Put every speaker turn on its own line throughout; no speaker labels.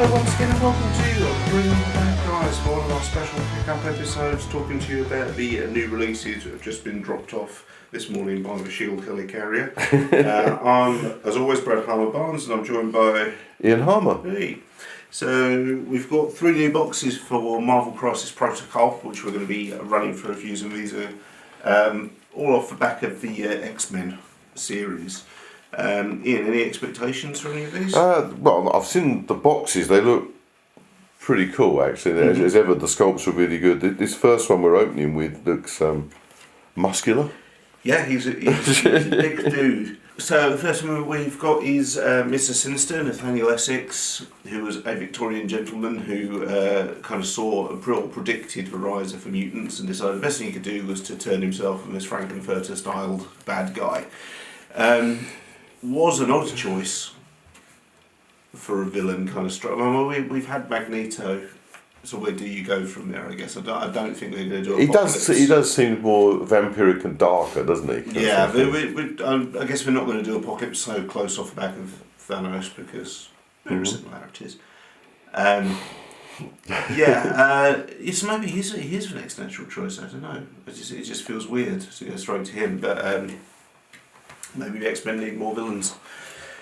Hello once again and welcome to Bring Back Guys for one of our special pickup episodes, talking to you about the new releases that have just been dropped off this morning by the Helicarrier. I'm, as always, Brad Harmer-Barnes, and I'm joined by
Ian Harmer.
Hey. So we've got 3 new boxes for Marvel Crisis Protocol, which we're going to be running through reviews, and these are all off the back of the X-Men series. Ian, any expectations for any of these?
Well, I've seen the boxes. They look pretty cool, actually. As ever, the sculpts are really good. This first one we're opening with looks muscular.
Yeah, he's a big dude. So the first one we've got is Mister Sinister, Nathaniel Essex, who was a Victorian gentleman who kind of saw a predicted the rise of the mutants and decided the best thing he could do was to turn himself from this Frankenfurter-styled bad guy. Was an odd choice for a villain kind of structure. Well, we've had Magneto, so where do you go from there? I guess I don't think they're going to do.
He does seem more vampiric and darker, doesn't he?
Yeah, I guess we're not going to do Apocalypse so close off the back of Thanos because there are similarities. It's maybe he's the next natural choice. I don't know. It just feels weird to go straight to him, but. Maybe the X-Men need more villains.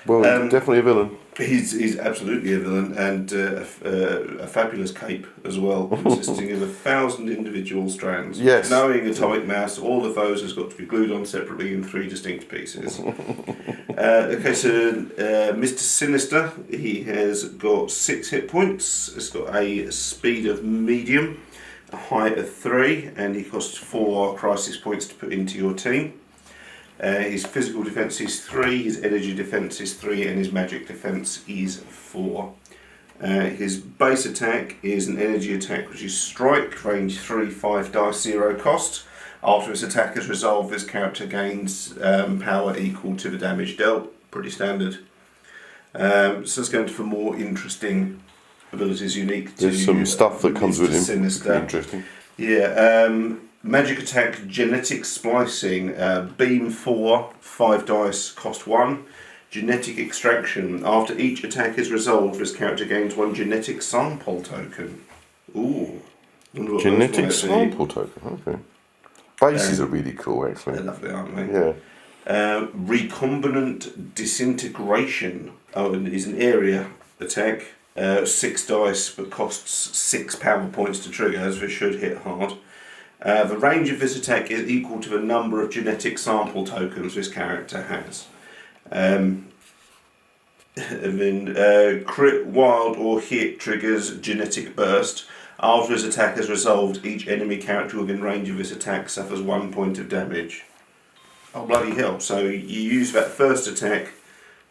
Well, definitely a villain.
He's absolutely a villain, and a fabulous cape as well, consisting of 1,000 individual strands.
Yes.
Knowing atomic mass, all of those has got to be glued on separately in 3 distinct pieces. Okay, so Mister Sinister, he has got 6 hit points. It's got a speed of medium, a height of 3, and he costs 4 crisis points to put into your team. His physical defense is 3, his energy defense is 3, and his magic defense is 4. His base attack is an energy attack, which is strike, range 3, 5 dice, 0 cost. After his attack is resolved, this character gains power equal to the damage dealt. Pretty standard. So let's go into for more interesting abilities unique to
There's some stuff that comes with him.
Sinister.
Interesting.
Yeah. Magic attack, genetic splicing, beam 4, 5 dice, cost 1. Genetic extraction. After each attack is resolved, this character gains 1 genetic sample token. Ooh.
Genetic sample token, okay. Bases are really cool, actually.
They're lovely, aren't they?
Yeah.
Recombinant disintegration. Oh, and is an area attack. 6 dice, but costs 6 power points to trigger, as it should hit hard. The range of this attack is equal to the number of genetic sample tokens this character has. And then crit, wild or hit triggers genetic burst. After his attack is resolved, each enemy character within range of this attack suffers 1 point of damage. Oh bloody hell, so you use that first attack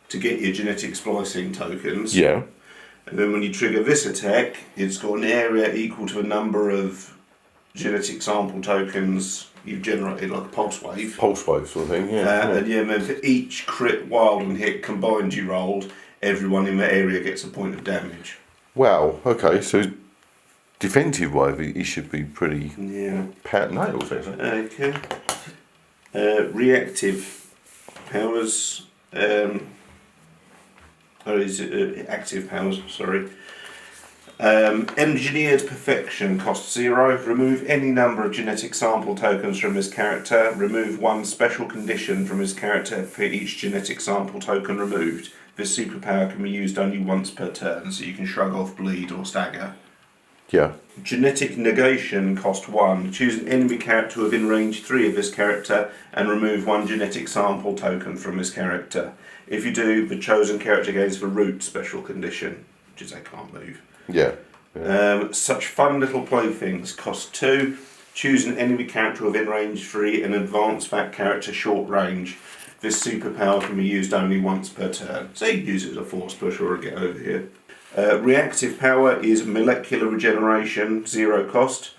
to get your genetic splicing tokens.
Yeah.
And then when you trigger this attack, it's got an area equal to a number of genetic sample tokens you've generated, like a pulse wave.
Pulse wave sort of thing, yeah.
And then for each crit, wild and hit combined you rolled, everyone in that area gets a point of damage.
Wow, okay, so defensive wise, he should be pretty pat nails, actually.
Okay. Reactive powers, active powers, sorry. Engineered perfection costs 0. Remove any number of genetic sample tokens from his character. Remove 1 special condition from his character for each genetic sample token removed. This superpower can be used only once per turn, so you can shrug off, bleed, or stagger.
Yeah.
Genetic negation cost 1. Choose an enemy character within range 3 of this character and remove 1 genetic sample token from his character. If you do, the chosen character gains the root special condition, which is they can't move.
Yeah.
Such fun little playthings cost 2. Choose an enemy character within range 3 and advance that character short range. This superpower can be used only once per turn. So you can use it as a force push or a get over here. Reactive power is molecular regeneration, 0 cost.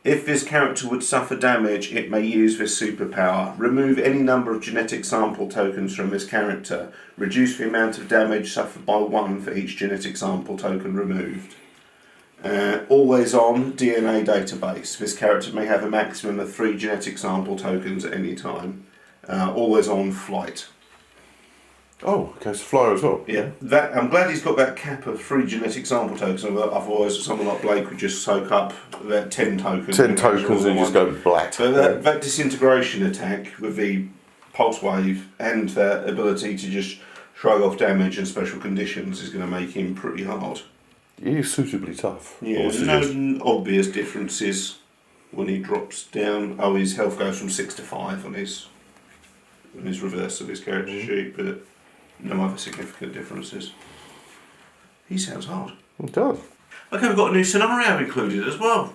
If this character would suffer damage, it may use this superpower. Remove any number of genetic sample tokens from this character. Reduce the amount of damage suffered by 1 for each genetic sample token removed. Always on DNA database. This character may have a maximum of 3 genetic sample tokens at any time. Always on flight.
Oh, okay, it's a flyer as well.
Yeah, I'm glad he's got that cap of 3 genetic sample tokens. Otherwise, someone like Blake would just soak up about 10 tokens.
10 tokens and just go black.
But that disintegration attack with the pulse wave and that ability to just shrug off damage and special conditions is going to make him pretty hard.
He is suitably tough.
Yeah, no obvious differences when he drops down. Oh, his health goes from 6 to 5 on his reverse of his character sheet, but no other significant differences. He sounds hard.
It does.
Okay, we've got a new scenario included as well.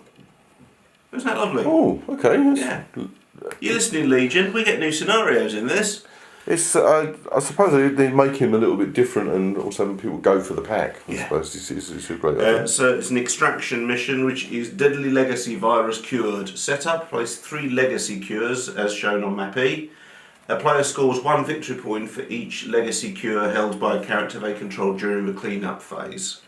Isn't that lovely?
Oh, okay.
Yeah. You're listening, Legion. We get new scenarios in this.
It's. I suppose they make him a little bit different, and also people go for the pack. I suppose it's a great idea.
So it's an extraction mission, which is Deadly Legacy Virus Cured. Setup, place 3 Legacy Cures, as shown on Map E. A player scores 1 victory point for each Legacy Cure held by a character they control during the cleanup phase.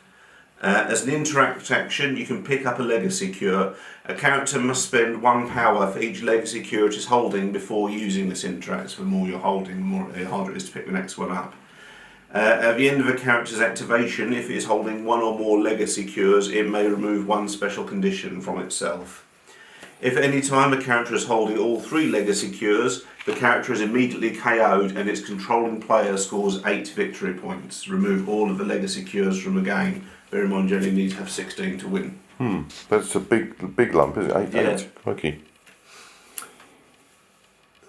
As an interact action, you can pick up a Legacy Cure. A character must spend 1 power for each Legacy Cure it is holding before using this interact. So the more you're holding, the harder it is to pick the next one up. At the end of a character's activation, if it is holding 1 or more Legacy Cures, it may remove 1 special condition from itself. If at any time a character is holding all 3 Legacy Cures, the character is immediately KO'd and its controlling player scores 8 victory points. Remove all of the Legacy Cures from the game. Bear in mind you only need to have 16 to win.
That's a big lump, isn't it? 8.
Yeah.
Okay.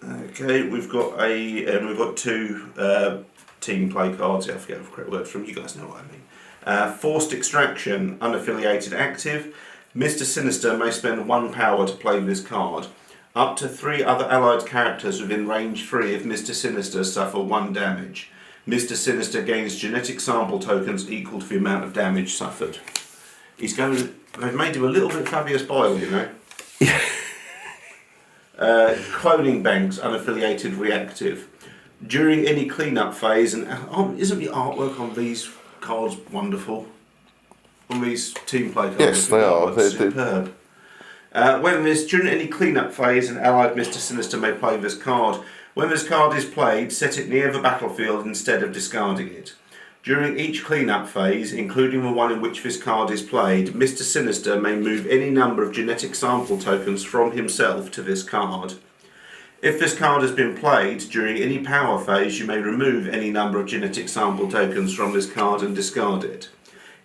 Okay, we've got 2 team play cards. I forget the correct word from you guys know what I mean. Forced Extraction, unaffiliated active. Mister Sinister may spend 1 power to play this card. Up to 3 other allied characters within range 3 of Mister Sinister suffer 1 damage. Mister Sinister gains genetic sample tokens equal to the amount of damage suffered. They've made him a little bit Fabius Bile, you know. Cloning banks, unaffiliated reactive. During any cleanup phase, and isn't the artwork on these cards wonderful? On these team play cards,
yes, they are. They're
superb. During any cleanup phase, an allied Mister Sinister may play this card. When this card is played, set it near the battlefield instead of discarding it. During each cleanup phase, including the one in which this card is played, Mister Sinister may move any number of genetic sample tokens from himself to this card. If this card has been played, during any power phase, you may remove any number of genetic sample tokens from this card and discard it.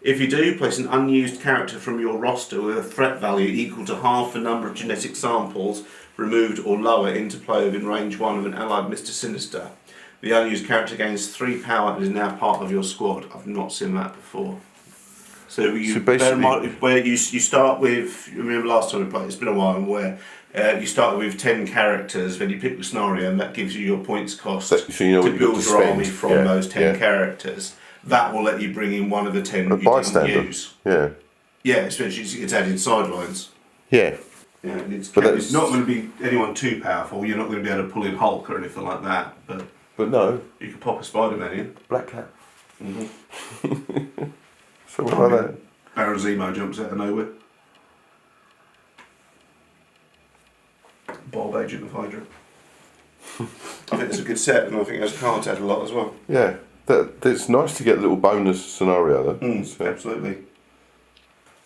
If you do, place an unused character from your roster with a threat value equal to half the number of genetic samples removed or lower into play within range 1 of an allied Mister Sinister. The unused character gains 3 power and is now part of your squad. I've not seen that before. So bear in mind, where you start with, I remember last time we played, it's been a while, where you start with 10 characters, then you pick the scenario and that gives you your points cost
so you know
to build your army from those 10 characters. That will let you bring in one of the 10 that you didn't use.
Yeah.
Yeah, especially it's added sidelines.
Yeah.
Yeah, it's not going to be anyone too powerful. You're not going to be able to pull in Hulk or anything like that. But
no.
You can pop a Spider-Man in.
Black Cat.
Mm-hmm.
Something like that.
Baron Zemo jumps out of nowhere. Bob Agent of Hydra. I think it's a good set, and I think those cards add a lot as well.
Yeah. It's nice to get a little bonus scenario though.
Absolutely.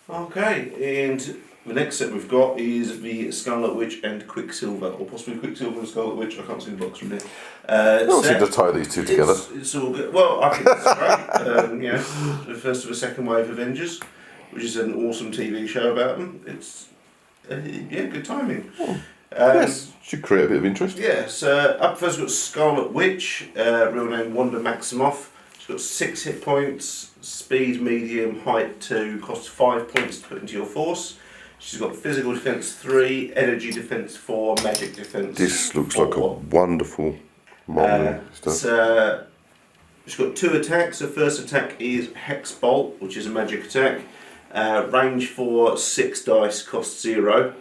Okay, and the next set we've got is the Scarlet Witch and Quicksilver, or possibly Quicksilver and Scarlet Witch. I can't see the box from here.
I don't seem to tie these two together.
It's all good. Well, I think it's great. The first of the second wave Avengers, which is an awesome TV show about them. It's good timing.
Yes, should create a bit of interest.
Yes, up first we've got Scarlet Witch, real name Wanda Maximoff. She's got 6 hit points, speed medium, height 2, costs 5 points to put into your force. She's got physical defense 3, energy defense 4, magic defense.
This looks
4.
like a wonderful model stuff.
She's got 2 attacks. Her first attack is Hex Bolt, which is a magic attack. Range for 6 dice, costs 0.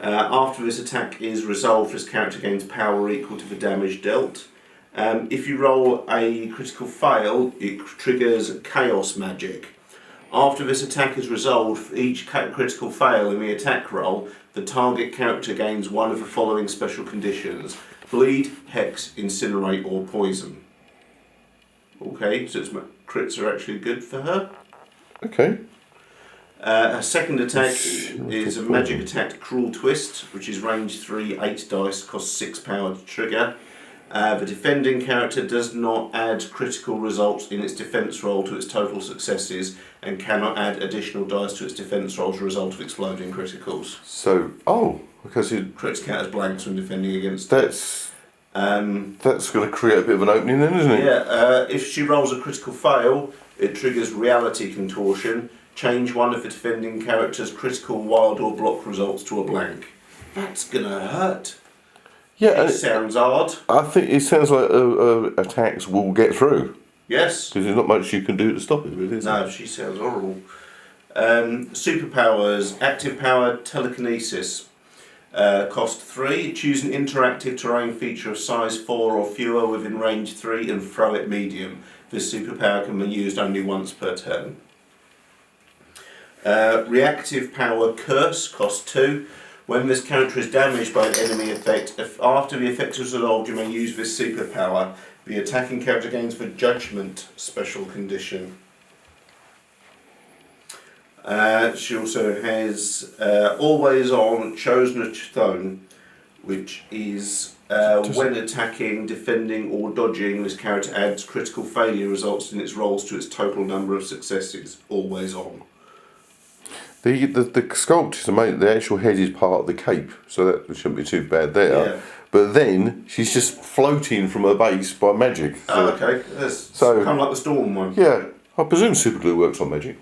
After this attack is resolved, this character gains power equal to the damage dealt. If you roll a critical fail, it triggers Chaos Magic. After this attack is resolved, for each critical fail in the attack roll, the target character gains one of the following special conditions: Bleed, Hex, Incinerate or Poison. Okay, so its crits are actually good for her.
Okay.
Her second attack is a magic attack, Cruel Twist, which is range 3, 8 dice, costs 6 power to trigger. The defending character does not add critical results in its defense roll to its total successes and cannot add additional dice to its defense roll as a result of exploding criticals.
So, because
Crits count as blanks when defending against
that's going to create a bit of an opening then, isn't it?
Yeah, if she rolls a critical fail, it triggers Reality Contortion. Change one of the defending character's critical, wild or block results to a blank. That's gonna hurt.
Yeah,
It sounds odd.
I think it sounds like attacks will get through.
Yes.
Because there's not much you can do to stop it, really, is
No,
there?
she sounds horrible. Superpowers, active power, telekinesis. Cost 3. Choose an interactive terrain feature of size 4 or fewer within range 3 and throw it medium. This superpower can be used only once per turn. Reactive power, curse, cost 2. When this character is damaged by an enemy effect, if after the effect is resolved, you may use this superpower. The attacking character gains the judgment special condition. She also has always on chosen stone, which is when attacking, defending, or dodging, this character adds critical failure results in its rolls to its total number of successes. Always on.
The sculpt is amazing. The actual head is part of the cape, so that shouldn't be too bad there.
Yeah.
But then she's just floating from her base by magic.
Oh, okay. That's kind of like the storm one.
Yeah, I presume superglue works on magic.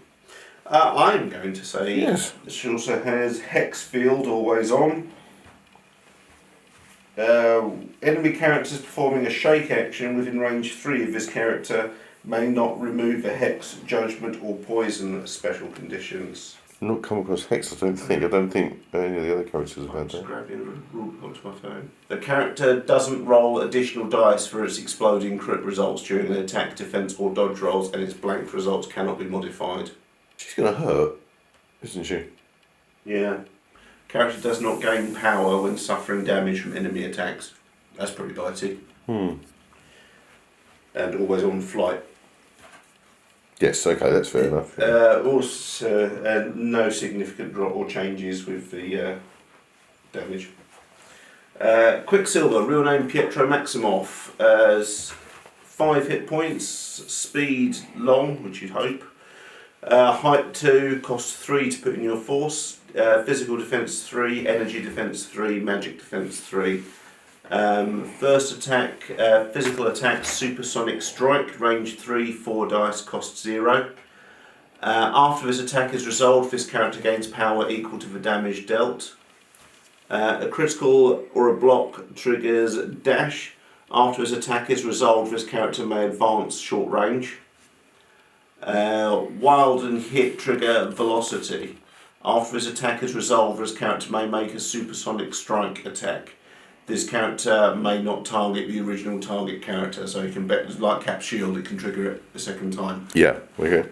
I'm going to say
yes.
She also has Hex Field, always on. Enemy characters performing a shake action within range 3 of this character may not remove the Hex, Judgment, or Poison special conditions.
Not come across Hex, I don't think. I don't think any of the other characters have had
Just
that.
grabbing the rule onto my phone. The character doesn't roll additional dice for its exploding crit results during an attack, defense, or dodge rolls, and its blank results cannot be modified.
She's going to hurt, isn't she?
Yeah. Character does not gain power when suffering damage from enemy attacks. That's pretty bitey. And always on flight.
Yes, okay, that's fair enough.
Also, no significant drop or changes with the damage. Quicksilver, real name Pietro Maximoff, has 5 hit points, speed long, which you'd hope. Height 2, cost 3 to put in your force. Physical defense 3, energy defense 3, magic defense 3. First attack, physical attack, supersonic strike, range 3, 4 dice, cost 0. After this attack is resolved, this character gains power equal to the damage dealt. A critical or a block triggers dash. After his attack is resolved, this character may advance short range. Wild and hit trigger velocity. After his attack is resolved, this character may make a supersonic strike attack. This character may not target the original target character, so he can bet, like Cap Shield, it can trigger it a second time.
Yeah, okay.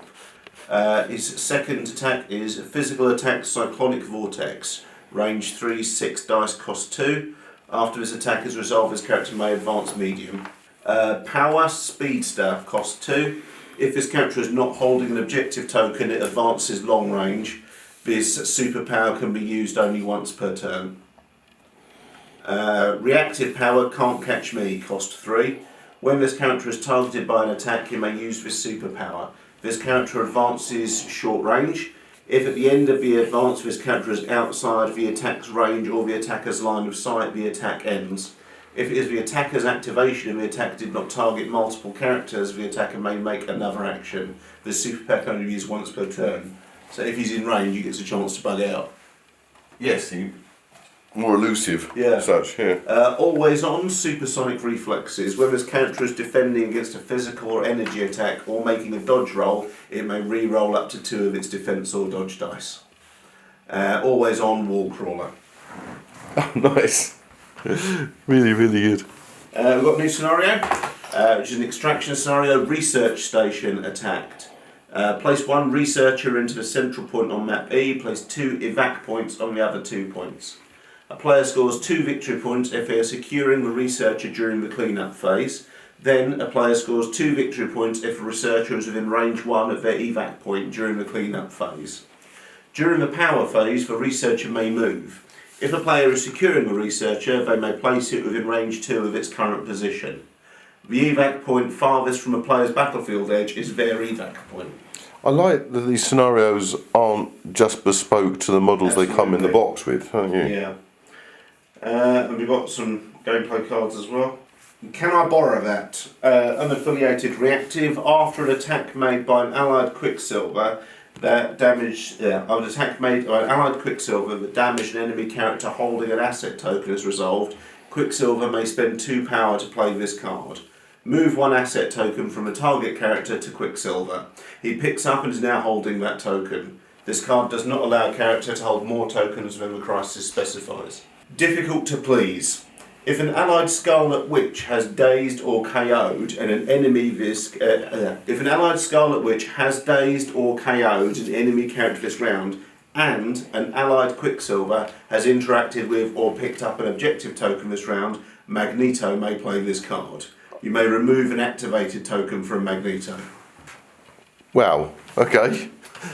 His second attack is physical attack, Cyclonic Vortex. Range 3, 6 dice, cost 2. After his attack is resolved, this character may advance medium. Power, Speedster, cost 2. If this character is not holding an objective token, it advances long range. This superpower can be used only once per turn. Reactive power, Can't Catch Me, cost 3. When this character is targeted by an attack, you may use this superpower. This character advances short range. If at the end of the advance this character is outside the attack's range or the attacker's line of sight, the attack ends. If it is the attacker's activation and the attacker did not target multiple characters, the attacker may make another action. The superpower can only be used once per turn. So if he's in range, he gets a chance to bug out.
Yes, more elusive,
Yeah.
such, yeah.
Always on, supersonic reflexes. When this character is defending against a physical or energy attack or making a dodge roll, it may re-roll up to 2 of its defense or dodge dice. Always on, wall crawler.
Oh, nice. Really, really good.
We've got a new scenario, which is an extraction scenario, research station attacked. Place 1 researcher into the central point on map E, place 2 evac points on the other 2 points. A player scores 2 victory points if they are securing the researcher during the cleanup phase. Then a player scores 2 victory points if a researcher is within range 1 of their evac point during the clean-up phase. During the power phase, the researcher may move. If a player is securing a researcher, they may place it within range 2 of its current position. The evac point farthest from a player's battlefield edge is their evac point.
I like that these scenarios aren't just bespoke to the models they come in the
Absolutely.
box with, don't you?
Yeah. And we've got some gameplay cards as well. Can I borrow that? Unaffiliated reactive. After an attack made by an allied Quicksilver that damaged... an attack made by an allied Quicksilver that damaged an enemy character holding an asset token is resolved, Quicksilver may spend 2 power to play this card. Move 1 asset token from a target character to Quicksilver. He picks up and is now holding that token. This card does not allow a character to hold more tokens than the crisis specifies. Difficult to please. If an allied Scarlet Witch has dazed or KO'd and an enemy if an allied Scarlet Witch has dazed or KO'd an enemy character this round, and an allied Quicksilver has interacted with or picked up an objective token this round, Magneto may play this card. You may remove an activated token from Magneto.
Wow, okay.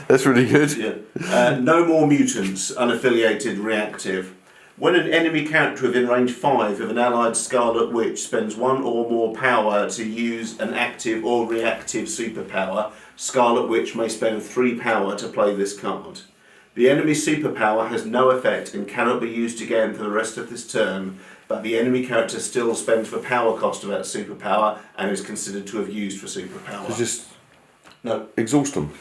That's really good.
Yeah. No more mutants, unaffiliated reactive. When an enemy character within range 5 of an allied Scarlet Witch spends 1 or more power to use an active or reactive superpower, Scarlet Witch may spend 3 power to play this card. The enemy's superpower has no effect and cannot be used again for the rest of this turn, but the enemy character still spends the power cost of that superpower and is considered to have used for superpower.
So just
No.
exhaust them.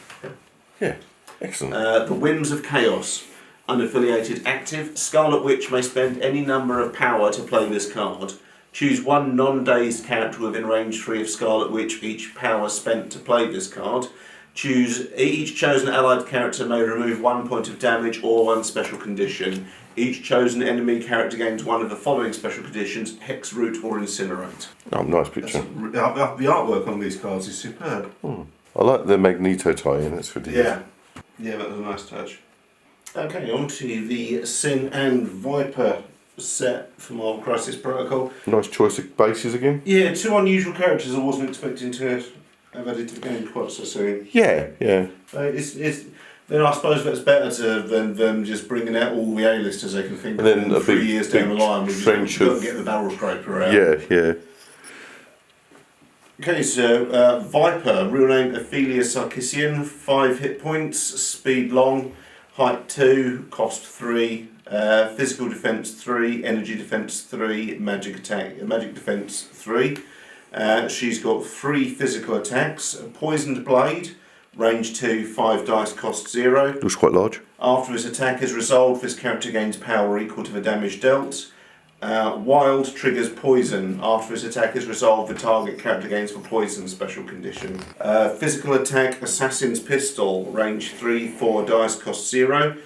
Yeah, excellent.
The Whims of Chaos. Unaffiliated active. Scarlet Witch may spend any number of power to play this card. Choose 1 non-dazed character within range 3 of Scarlet Witch for each power spent to play this card. Choose each chosen allied character may remove 1 point of damage or 1 special condition. Each chosen enemy character gains 1 of the following special conditions: Hex, Root or Incinerate.
Oh, nice picture.
The artwork on these cards is superb.
I like the Magneto tie-in, that's really good.
Yeah, that was a nice touch. Okay, on to the Sin and Viper set from our Crisis Protocol.
Nice choice of bases again.
Yeah, 2 unusual characters I wasn't expecting to have added to the game quite so soon.
Yeah.
Then I suppose that's better than just bringing out all the A-listers they can think
And
of.
then
And
a
3
big-
years down the
big
line, we've
trench
just got
of-
to get the barrel scraper out.
Yeah.
Okay, so Viper, real name Ophelia Sarkissian, 5 hit points, speed long, height 2, cost 3, physical defense 3, energy defense 3, magic defense 3. She's got 3 physical attacks, a poisoned blade, range 2, 5 dice, cost 0.
Looks quite large.
After this attack is resolved, this character gains power equal to the damage dealt. Wild triggers poison. After this attack is resolved, the target character gains the poison special condition. Physical attack, Assassin's Pistol, range 3, 4 dice, cost 0.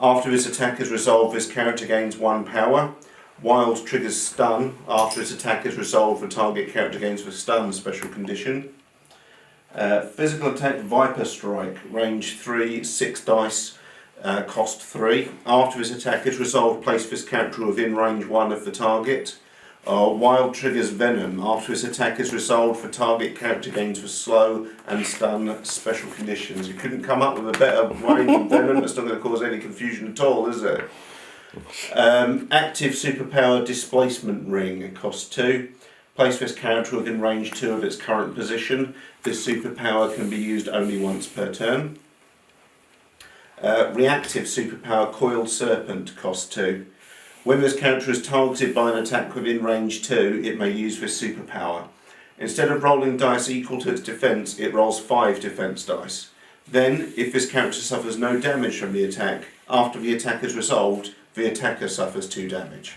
After this attack is resolved, this character gains 1 power. Wild triggers stun. After this attack is resolved, the target character gains the stun special condition. Physical attack, Viper Strike, range 3, 6 dice, cost 3. After his attack is resolved, place this character within range 1 of the target. Wild triggers Venom. After his attack is resolved, the target character gains the slow and stun special conditions. You couldn't come up with a better way than Venom. That's not going to cause any confusion at all, is it? Active superpower Displacement Ring. It costs 2. Place this character within range 2 of its current position. This superpower can be used only once per turn. Reactive superpower Coiled Serpent, cost 2. When this character is targeted by an attack within range 2, it may use this superpower. Instead of rolling dice equal to its defense, it rolls 5 defense dice. Then, if this character suffers no damage from the attack, after the attack is resolved, the attacker suffers 2 damage.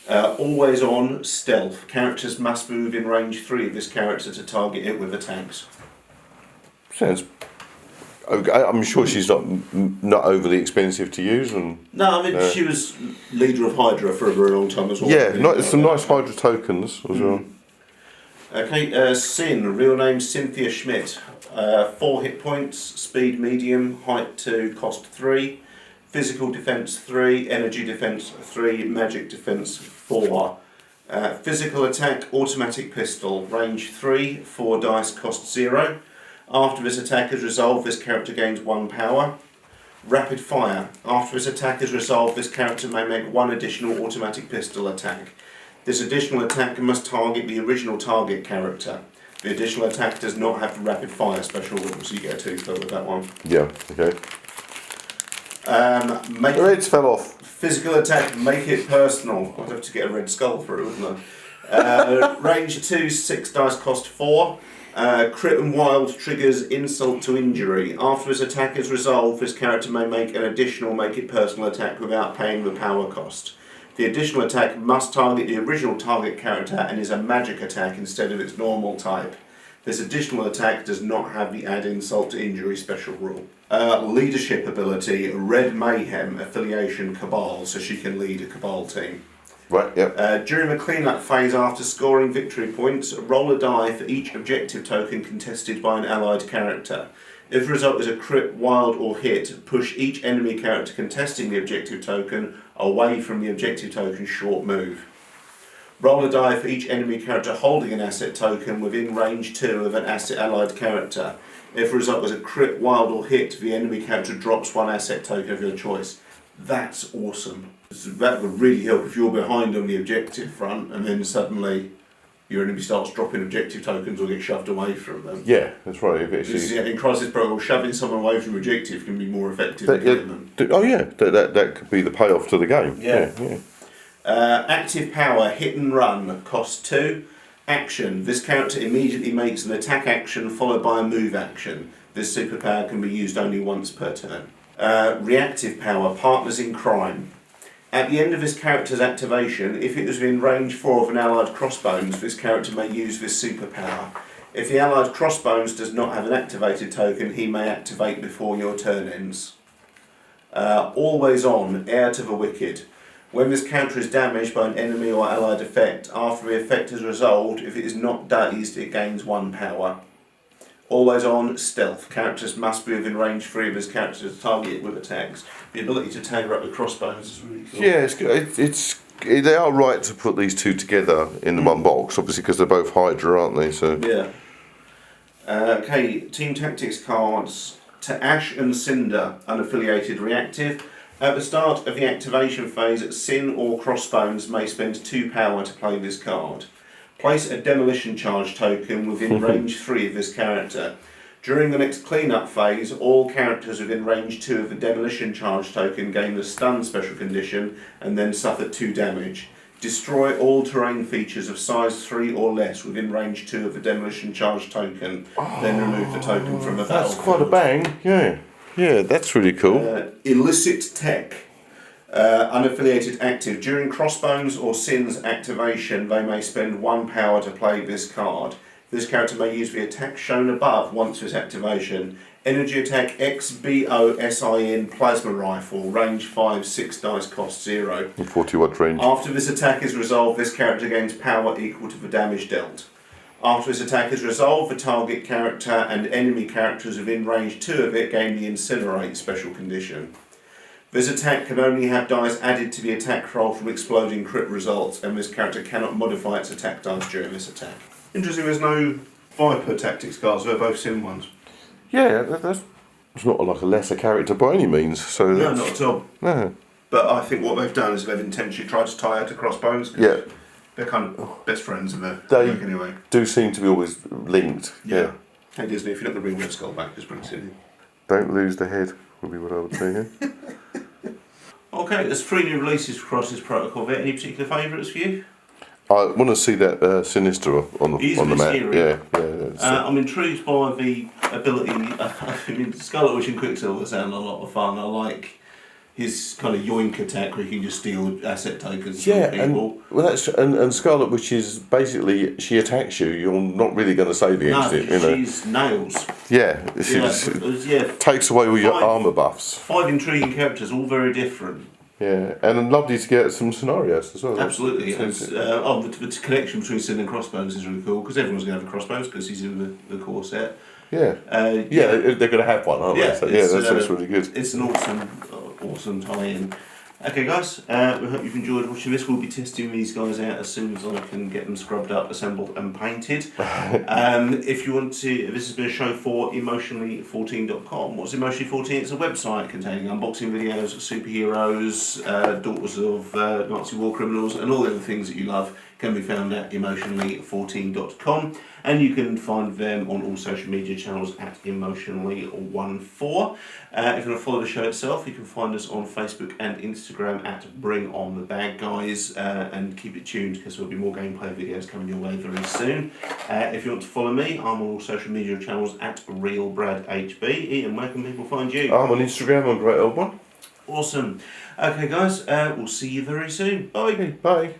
Always on Stealth. Characters must move in range 3 of this character to target it with attacks.
Sounds okay. I'm sure she's not overly expensive to use, and
No, I mean, she was leader of Hydra for a very long time as well.
yeah, some nice Hydra tokens as well.
Okay, Sin, real name Cynthia Schmidt. 4 hit points, speed medium, height 2, cost 3, physical defense 3, energy defense 3, magic defense 4. Physical attack, automatic pistol, range 3, 4 dice, cost 0. After this attack is resolved, this character gains 1 power. Rapid fire. After this attack is resolved, this character may make 1 additional automatic pistol attack. This additional attack must target the original target character. The additional attack does not have the rapid fire special rule, so you get a 2 for with that one.
Yeah, okay.
The
reds fell off.
Physical attack, make it personal. I'd have to get a red skull for it, wouldn't I? Range 2, 6 dice, cost 4. Crit and wild triggers insult to injury. After this attack is resolved, this character may make an additional make it personal attack without paying the power cost. The additional attack must target the original target character and is a magic attack instead of its normal type. This additional attack does not have the add insult to injury special rule. Leadership ability, Red Mayhem, affiliation Cabal, so she can lead a Cabal team.
Right, yep.
During the clean-up phase after scoring victory points, roll a die for each objective token contested by an allied character. If the result is a crit, wild or hit, push each enemy character contesting the objective token away from the objective token's short move. Roll a die for each enemy character holding an asset token within range 2 of an asset allied character. If the result was a crit, wild or hit, the enemy character drops 1 asset token of your choice. That's awesome. That would really help if you're behind on the objective front and then suddenly your enemy starts dropping objective tokens or get shoved away from them.
Yeah, that's right.
In Crisis Protocol, shoving someone away from objective can be more effective than killing them.
That could be the payoff to the game. Yeah.
Active power, hit and run, cost 2. Action, this character immediately makes an attack action followed by a move action. This superpower can be used only once per turn. Reactive power, partners in crime. At the end of this character's activation, if it was within range 4 of an allied crossbones, this character may use this superpower. If the allied crossbones does not have an activated token, he may activate before your turn ends. Always on, heir to the wicked. When this character is damaged by an enemy or allied effect, after the effect is resolved, if it is not dazed, it gains 1 power. Always on, stealth. Characters must be within range 3 of this character to target it with attacks. The ability to tagger up with crossbows is really cool.
Yeah, it's good. They are right to put these two together in the one box, obviously, because they're both Hydra, aren't they? So
yeah. Okay, Team Tactics cards. To Ash and Cinder, unaffiliated reactive. At the start of the activation phase, Sin or Crossbones may spend 2 power to play this card. Place a demolition charge token within range 3 of this character. During the next cleanup phase, all characters within range 2 of the demolition charge token gain the stun special condition and then suffer 2 damage. Destroy all terrain features of size 3 or less within range 2 of the demolition charge token, then remove the token from the battlefield.
that's quite a bang, yeah. Yeah, that's really cool.
Illicit tech. Unaffiliated active. During Crossbones or Sin's activation, they may spend 1 power to play this card. This character may use the attack shown above once this activation. Energy attack XBOSIN plasma rifle, range 5, 6 dice, cost 0.
40 watt range.
After this attack is resolved, this character gains power equal to the damage dealt. After this attack is resolved, the target character and enemy characters within range 2 of it gain the Incinerate special condition. This attack can only have dice added to the attack roll from exploding crit results, and this character cannot modify its attack dice during this attack. Interesting, there's no Viper Tactics cards, they're both Sin ones.
Yeah, it's not like a lesser character by any means. So
no, not at all.
No.
But I think what they've done is they've intentionally tried to tie her to Crossbones.
Yeah.
They're kind of best friends in their
work
anyway.
Do seem to be always linked. Yeah.
Hey Disney, if you're not going to bring Red Skull back, just bring Sin in.
Don't lose the head, would be what I would say here.
Okay, there's 3 new releases for Crisis Protocol. Are there any particular favourites for you?
I want to see that Sinister on the map. Yeah.
I'm intrigued by the ability. I mean, Scarlet Witch and Quicksilver sound a lot of fun. I like his kind of yoink attack where he can just steal asset tokens from people.
And Scarlet Witch is basically, she attacks you. You're not really going to save against it.
She's nails.
Yeah, takes away all your armour buffs.
5 intriguing characters, all very different.
Yeah, and lovely to get some scenarios as well.
Absolutely. The connection between Sin and Crossbones is really cool because everyone's going to have a Crossbones because he's in the core set.
Yeah. They're going to have one, aren't they? So, that's really good.
It's an awesome tie-in. Okay guys, we hope you've enjoyed watching this. We'll be testing these guys out as soon as I can get them scrubbed up, assembled and painted. If you want to, this has been a show for emotionally14.com. What's Emotionally 14? It's a website containing unboxing videos of superheroes, daughters of Nazi war criminals, and all the other things that you love can be found at emotionally14.com, and you can find them on all social media channels at emotionally14. If you want to follow the show itself, you can find us on Facebook and Instagram at Bring On The Bad Guys, and keep it tuned because there'll be more gameplay videos coming your way very soon. If you want to follow me, I'm on all social media channels at RealBradHB. Ian, where can people find you?
I'm on Instagram on Great Old One.
Awesome. Okay guys, we'll see you very soon. Bye.
Bye.